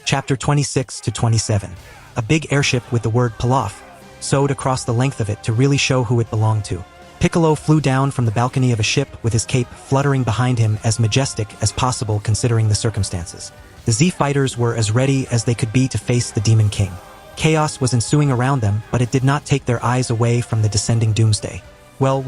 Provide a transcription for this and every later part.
Chapter 26 to 27. A big airship with the word Pilaf sewed across the length of it to really show who it belonged to. Piccolo flew down from the balcony of a ship with his cape fluttering behind him, as majestic as possible considering the circumstances. The Z fighters were as ready as they could be to face the Demon King. Chaos was ensuing around them, but it did not take their eyes away from the descending doomsday. Well,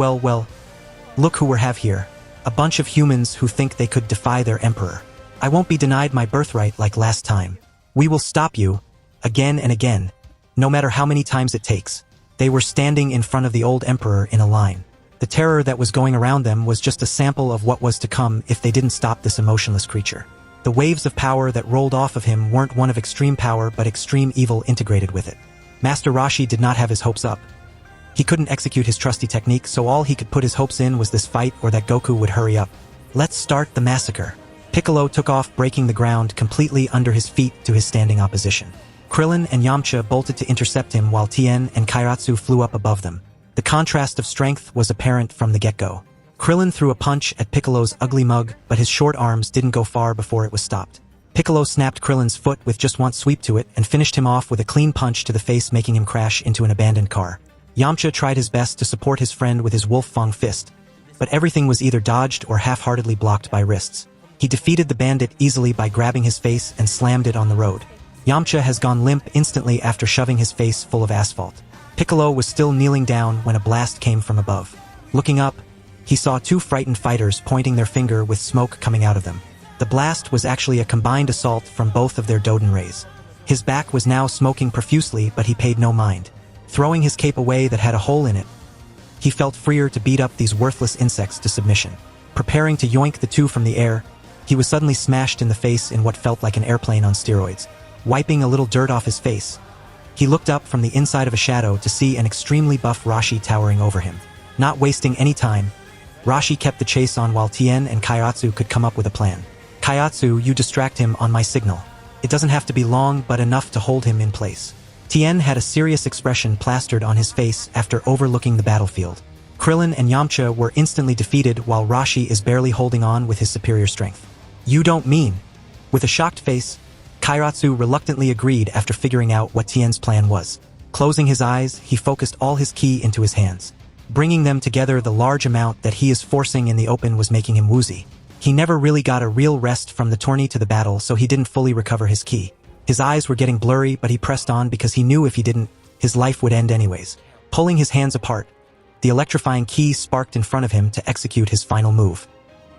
look who we have here. A bunch of humans who think they could defy their emperor. I won't be denied my birthright like last time. We will stop you, again and again, no matter how many times it takes. They were standing in front of the old emperor in a line. The terror that was going around them was just a sample of what was to come if they didn't stop this emotionless creature. The waves of power that rolled off of him weren't one of extreme power but extreme evil integrated with it. Master Roshi did not have his hopes up. He couldn't execute his trusty technique, so all he could put his hopes in was this fight or that Goku would hurry up. Let's start the massacre. Piccolo took off, breaking the ground completely under his feet to his standing opposition. Krillin and Yamcha bolted to intercept him while Tien and Kaioshin flew up above them. The contrast of strength was apparent from the get-go. Krillin threw a punch at Piccolo's ugly mug, but his short arms didn't go far before it was stopped. Piccolo snapped Krillin's foot with just one sweep to it and finished him off with a clean punch to the face, making him crash into an abandoned car. Yamcha tried his best to support his friend with his Wolf Fang fist, but everything was either dodged or half-heartedly blocked by wrists. He defeated the bandit easily by grabbing his face and slammed it on the road. Yamcha has gone limp instantly after shoving his face full of asphalt. Piccolo was still kneeling down when a blast came from above. Looking up, he saw two frightened fighters pointing their finger with smoke coming out of them. The blast was actually a combined assault from both of their Doden rays. His back was now smoking profusely, but he paid no mind. Throwing his cape away that had a hole in it, he felt freer to beat up these worthless insects to submission. Preparing to yoink the two from the air, he was suddenly smashed in the face in what felt like an airplane on steroids. Wiping a little dirt off his face, he looked up from the inside of a shadow to see an extremely buff Roshi towering over him. Not wasting any time, Roshi kept the chase on while Tien and Kaioshin could come up with a plan. Kaioshin, you distract him on my signal. It doesn't have to be long, but enough to hold him in place. Tien had a serious expression plastered on his face after overlooking the battlefield. Krillin and Yamcha were instantly defeated while Roshi is barely holding on with his superior strength. You don't mean? With a shocked face, Kaioshin reluctantly agreed after figuring out what Tien's plan was. Closing his eyes, he focused all his ki into his hands. Bringing them together, the large amount that he is forcing in the open was making him woozy. He never really got a real rest from the tourney to the battle, so he didn't fully recover his ki. His eyes were getting blurry, but he pressed on because he knew if he didn't, his life would end anyways. Pulling his hands apart, the electrifying ki sparked in front of him to execute his final move.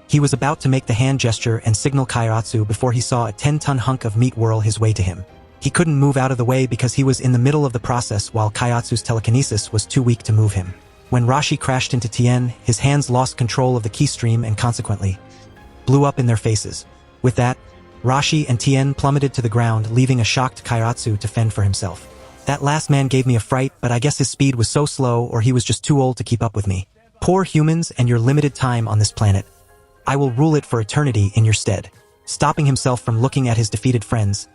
He was about to make the hand gesture and signal Kaioshin before he saw a 10-ton hunk of meat whirl his way to him. He couldn't move out of the way because he was in the middle of the process while Kaioshin's telekinesis was too weak to move him. When Roshi crashed into Tien, his hands lost control of the ki stream and consequently blew up in their faces. With that, Roshi and Tien plummeted to the ground, leaving a shocked Kaioshin to fend for himself. That last man gave me a fright, but I guess his speed was so slow or he was just too old to keep up with me. Poor humans and your limited time on this planet. I will rule it for eternity in your stead. Stopping himself from looking at his defeated friends,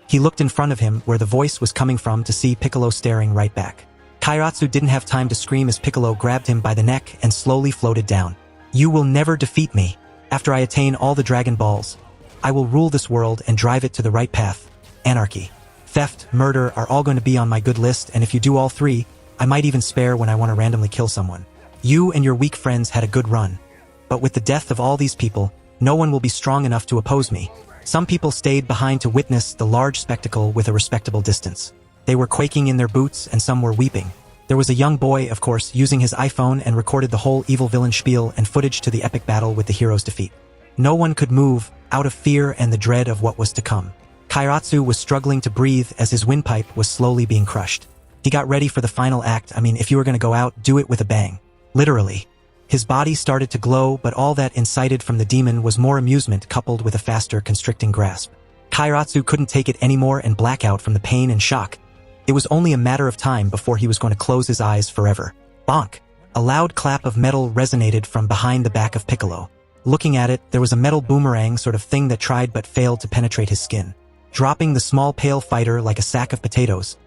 he looked in front of him where the voice was coming from to see Piccolo staring right back. Kaioshin didn't have time to scream as Piccolo grabbed him by the neck and slowly floated down. You will never defeat me. After I attain all the Dragon Balls, I will rule this world and drive it to the right path. Anarchy, theft, murder are all going to be on my good list, and if you do all three, I might even spare when I want to randomly kill someone. You and your weak friends had a good run. But with the death of all these people, no one will be strong enough to oppose me. Some people stayed behind to witness the large spectacle with a respectable distance. They were quaking in their boots and some were weeping. There was a young boy, of course, using his iPhone and recorded the whole evil villain spiel and footage to the epic battle with the hero's defeat. No one could move, out of fear and the dread of what was to come. Kaioshin was struggling to breathe as his windpipe was slowly being crushed. He got ready for the final act. If you were going to go out, do it with a bang. Literally. His body started to glow, but all that incited from the demon was more amusement coupled with a faster, constricting grasp. Kaioshin couldn't take it anymore and black out from the pain and shock. It was only a matter of time before he was going to close his eyes forever. Bonk! A loud clap of metal resonated from behind the back of Piccolo. Looking at it, there was a metal boomerang sort of thing that tried but failed to penetrate his skin. Dropping the small pale fighter like a sack of potatoes,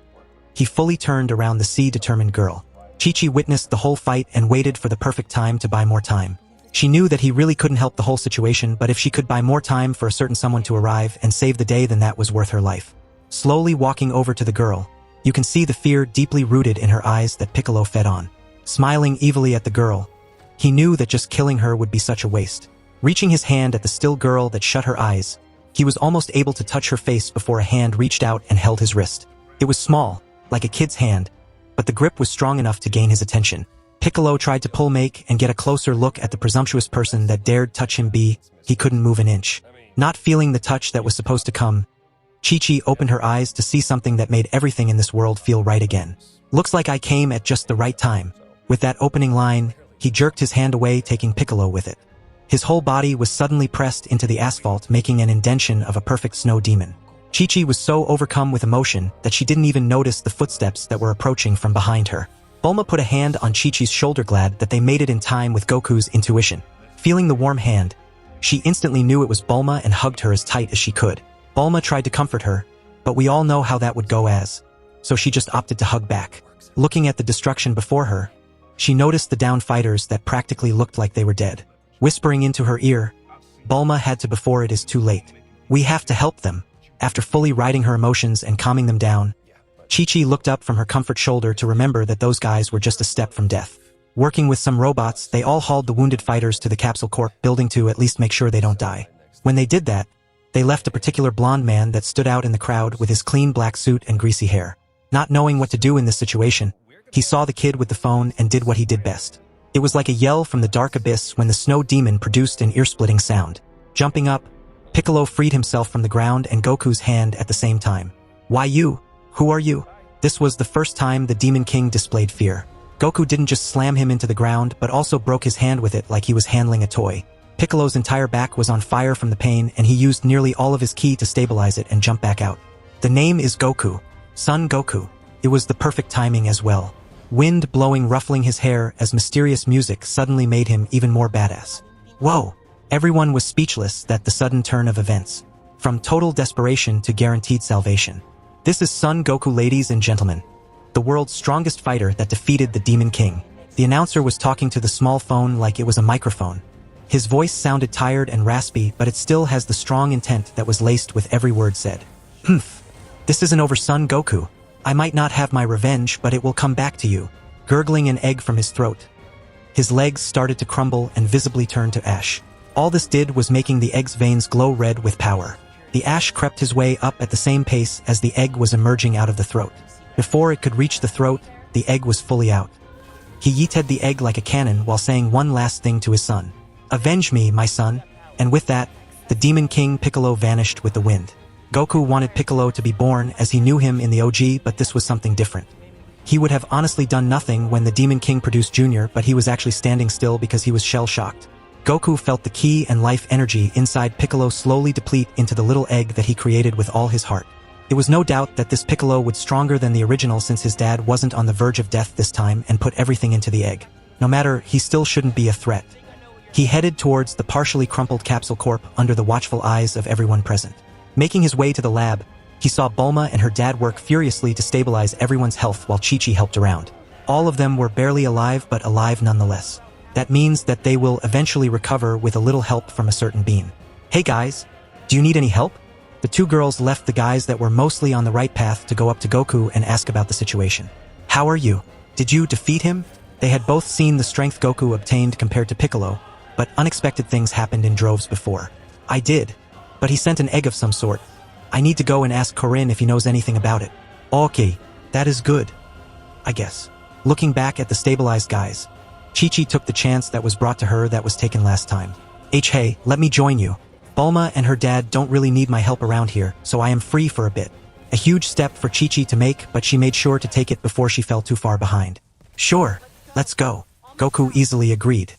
he fully turned around the sea-determined girl. Chi-Chi witnessed the whole fight and waited for the perfect time to buy more time. She knew that he really couldn't help the whole situation, but if she could buy more time for a certain someone to arrive and save the day, then that was worth her life. Slowly walking over to the girl, you can see the fear deeply rooted in her eyes that Piccolo fed on. Smiling evilly at the girl, he knew that just killing her would be such a waste. Reaching his hand at the still girl that shut her eyes, he was almost able to touch her face before a hand reached out and held his wrist. It was small, like a kid's hand, but the grip was strong enough to gain his attention. Piccolo tried to make and get a closer look at the presumptuous person that dared touch him. He couldn't move an inch. Not feeling the touch that was supposed to come, Chi-Chi opened her eyes to see something that made everything in this world feel right again. Looks like I came at just the right time. With that opening line, he jerked his hand away, taking Piccolo with it. His whole body was suddenly pressed into the asphalt, making an indentation of a perfect snow demon. Chi-Chi was so overcome with emotion that she didn't even notice the footsteps that were approaching from behind her. Bulma put a hand on Chi-Chi's shoulder, glad that they made it in time with Goku's intuition. Feeling the warm hand, she instantly knew it was Bulma and hugged her as tight as she could. Bulma tried to comfort her, but we all know how that would go, so she just opted to hug back. Looking at the destruction before her, she noticed the downed fighters that practically looked like they were dead. Whispering into her ear, Bulma had to before it is too late. We have to help them. After fully riding her emotions and calming them down, Chi-Chi looked up from her comfort shoulder to remember that those guys were just a step from death. Working with some robots, they all hauled the wounded fighters to the Capsule Corp building to at least make sure they don't die. When they did that, they left a particular blonde man that stood out in the crowd with his clean black suit and greasy hair. Not knowing what to do in this situation, he saw the kid with the phone and did what he did best. It was like a yell from the dark abyss when the snow demon produced an ear-splitting sound. Jumping up, Piccolo freed himself from the ground and Goku's hand at the same time. Why you? Who are you? This was the first time the Demon King displayed fear. Goku didn't just slam him into the ground but also broke his hand with it like he was handling a toy. Piccolo's entire back was on fire from the pain and he used nearly all of his ki to stabilize it and jump back out. The name is Goku. Son Goku. It was the perfect timing as well. Wind blowing, ruffling his hair as mysterious music suddenly made him even more badass. Whoa! Everyone was speechless at the sudden turn of events. From total desperation to guaranteed salvation. This is Son Goku, ladies and gentlemen. The world's strongest fighter that defeated the Demon King. The announcer was talking to the small phone like it was a microphone. His voice sounded tired and raspy, but it still has the strong intent that was laced with every word said. This isn't over, Son Goku. I might not have my revenge, but it will come back to you. Gurgling an egg from his throat. His legs started to crumble and visibly turn to ash. All this did was making the egg's veins glow red with power. The ash crept his way up at the same pace as the egg was emerging out of the throat. Before it could reach the throat, the egg was fully out. He yeeted the egg like a cannon while saying one last thing to his son. Avenge me, my son. And with that, the Demon King Piccolo vanished with the wind. Goku wanted Piccolo to be born as he knew him in the OG, but this was something different. He would have honestly done nothing when the Demon King produced Junior, but he was actually standing still because he was shell-shocked. Goku felt the ki and life energy inside Piccolo slowly deplete into the little egg that he created with all his heart. It was no doubt that this Piccolo would stronger than the original since his dad wasn't on the verge of death this time and put everything into the egg. No matter, he still shouldn't be a threat. He headed towards the partially crumpled Capsule Corp under the watchful eyes of everyone present. Making his way to the lab, he saw Bulma and her dad work furiously to stabilize everyone's health while Chi-Chi helped around. All of them were barely alive, but alive nonetheless. That means that they will eventually recover with a little help from a certain being. Hey guys, do you need any help? The two girls left the guys that were mostly on the right path to go up to Goku and ask about the situation. How are you? Did you defeat him? They had both seen the strength Goku obtained compared to Piccolo, but unexpected things happened in droves before. I did, but he sent an egg of some sort. I need to go and ask Corinne if he knows anything about it. Okay, that is good, I guess. Looking back at the stabilized guys, Chi-Chi took the chance that was brought to her that was taken last time. Hey, let me join you. Bulma and her dad don't really need my help around here, so I am free for a bit. A huge step for Chi-Chi to make, but she made sure to take it before she fell too far behind. Sure, let's go. Goku easily agreed.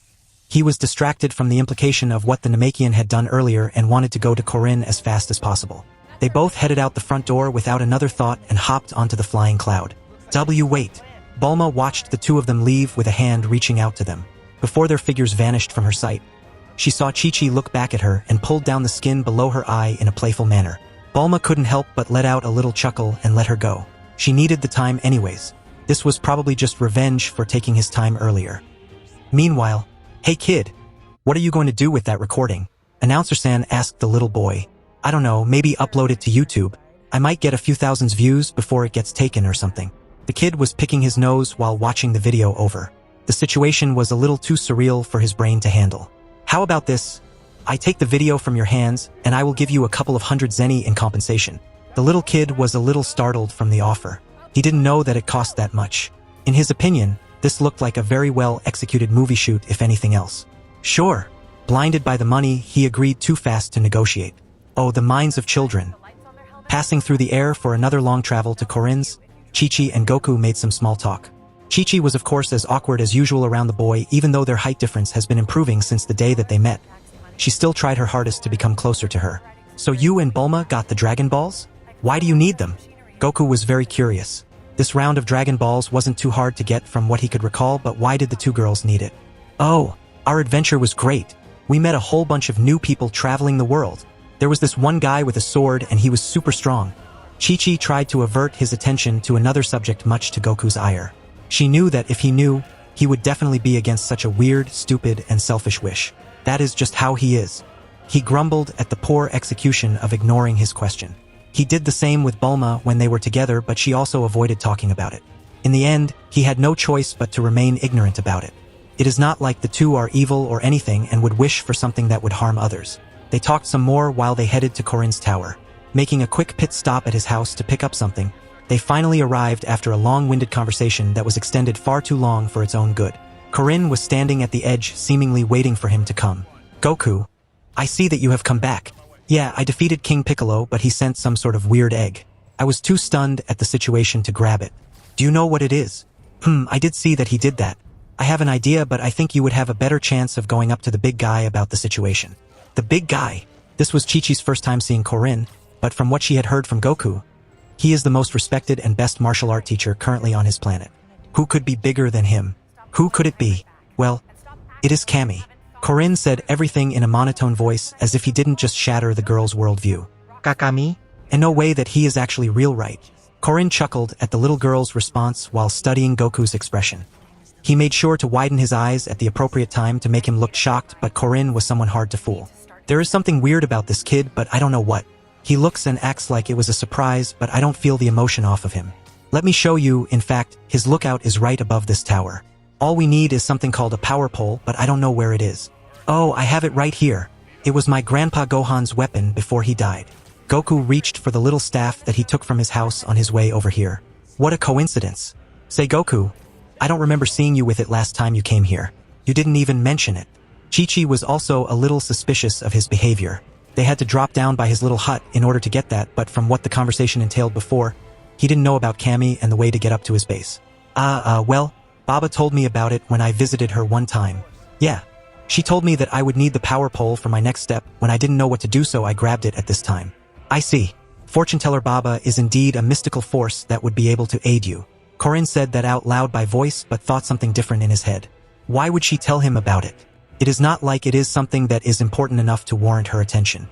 He was distracted from the implication of what the Namekian had done earlier and wanted to go to Corinne as fast as possible. They both headed out the front door without another thought and hopped onto the flying cloud. Wait. Bulma watched the two of them leave with a hand reaching out to them. Before their figures vanished from her sight, she saw Chi-Chi look back at her and pulled down the skin below her eye in a playful manner. Bulma couldn't help but let out a little chuckle and let her go. She needed the time anyways. This was probably just revenge for taking his time earlier. Meanwhile, hey kid, What are you going to do with that recording? Announcer-san asked the little boy. I don't know, maybe upload it to YouTube. I might get a few thousand views before it gets taken or something. The kid was picking his nose while watching the video over. The situation was a little too surreal for his brain to handle. How about this? I take the video from your hands, and I will give you a couple of hundred zeni in compensation. The little kid was a little startled from the offer. He didn't know that it cost that much. In his opinion, this looked like a very well-executed movie shoot if anything else. Sure. Blinded by the money, he agreed too fast to negotiate. Oh, the minds of children. Passing through the air for another long travel to Corinne's, Chi-Chi and Goku made some small talk. Chi-Chi was of course as awkward as usual around the boy, even though their height difference has been improving since the day that they met. She still tried her hardest to become closer to her. So you and Bulma got the Dragon Balls? Why do you need them? Goku was very curious. This round of Dragon Balls wasn't too hard to get from what he could recall, but why did the two girls need it? Oh, our adventure was great. We met a whole bunch of new people traveling the world. There was this one guy with a sword and he was super strong. Chi-Chi tried to avert his attention to another subject, much to Goku's ire. She knew that if he knew, he would definitely be against such a weird, stupid, and selfish wish. That is just how he is. He grumbled at the poor execution of ignoring his question. He did the same with Bulma when they were together, but she also avoided talking about it. In the end, he had no choice but to remain ignorant about it. It is not like the two are evil or anything and would wish for something that would harm others. They talked some more while they headed to Corinne's tower. Making a quick pit stop at his house to pick up something, they finally arrived after a long-winded conversation that was extended far too long for its own good. Corinne was standing at the edge, seemingly waiting for him to come. Goku, I see that you have come back. Yeah, I defeated King Piccolo, but he sent some sort of weird egg. I was too stunned at the situation to grab it. Do you know what it is? I did see that he did that. I have an idea, but I think you would have a better chance of going up to the big guy about the situation. The big guy? This was Chi-Chi's first time seeing Corinne, but from what she had heard from Goku, he is the most respected and best martial art teacher currently on his planet. Who could be bigger than him? Who could it be? Well, it is Kami. Corinne said everything in a monotone voice as if he didn't just shatter the girl's worldview. Kakami? And no way that he is actually real, right? Corinne chuckled at the little girl's response while studying Goku's expression. He made sure to widen his eyes at the appropriate time to make him look shocked, but Corinne was someone hard to fool. There is something weird about this kid, but I don't know what. He looks and acts like it was a surprise, but I don't feel the emotion off of him. Let me show you. In fact, his lookout is right above this tower. All we need is something called a power pole, but I don't know where it is. Oh, I have it right here. It was my grandpa Gohan's weapon before he died. Goku reached for the little staff that he took from his house on his way over here. What a coincidence. Say, Goku, I don't remember seeing you with it last time you came here. You didn't even mention it. Chi-Chi was also a little suspicious of his behavior. They had to drop down by his little hut in order to get that, but from what the conversation entailed before, he didn't know about Kami and the way to get up to his base. Well, Baba told me about it when I visited her one time. Yeah. She told me that I would need the power pole for my next step. When I didn't know what to do, so I grabbed it at this time. I see. Fortune teller Baba is indeed a mystical force that would be able to aid you. Corinne said that out loud by voice, but thought something different in his head. Why would she tell him about it? It is not like it is something that is important enough to warrant her attention.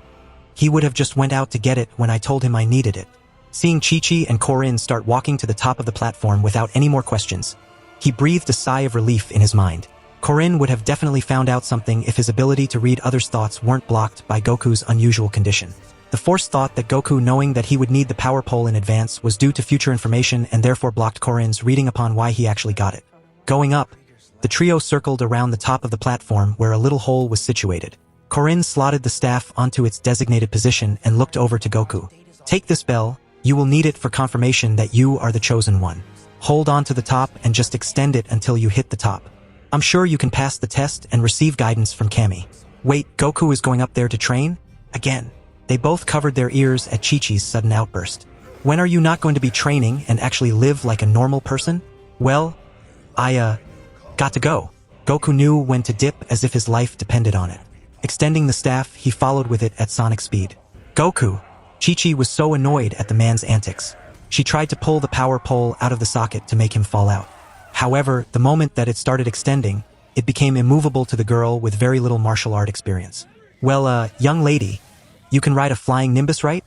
He would have just went out to get it when I told him I needed it. Seeing Chi-Chi and Corinne start walking to the top of the platform without any more questions, he breathed a sigh of relief in his mind. Corinne would have definitely found out something if his ability to read others' thoughts weren't blocked by Goku's unusual condition. The Force thought that Goku, knowing that he would need the power pole in advance, was due to future information and therefore blocked Corinne's reading upon why he actually got it. Going up, the trio circled around the top of the platform where a little hole was situated. Corinne slotted the staff onto its designated position and looked over to Goku. Take this bell. You will need it for confirmation that you are the chosen one. Hold on to the top and just extend it until you hit the top. I'm sure you can pass the test and receive guidance from Kami. Wait, Goku is going up there to train? Again. They both covered their ears at Chi-Chi's sudden outburst. When are you not going to be training and actually live like a normal person? Well, I, got to go. Goku knew when to dip as if his life depended on it. Extending the staff, he followed with it at sonic speed. Goku! Chi-Chi was so annoyed at the man's antics. She tried to pull the power pole out of the socket to make him fall out. However, the moment that it started extending, it became immovable to the girl with very little martial art experience. Well, young lady, you can ride a flying nimbus, right?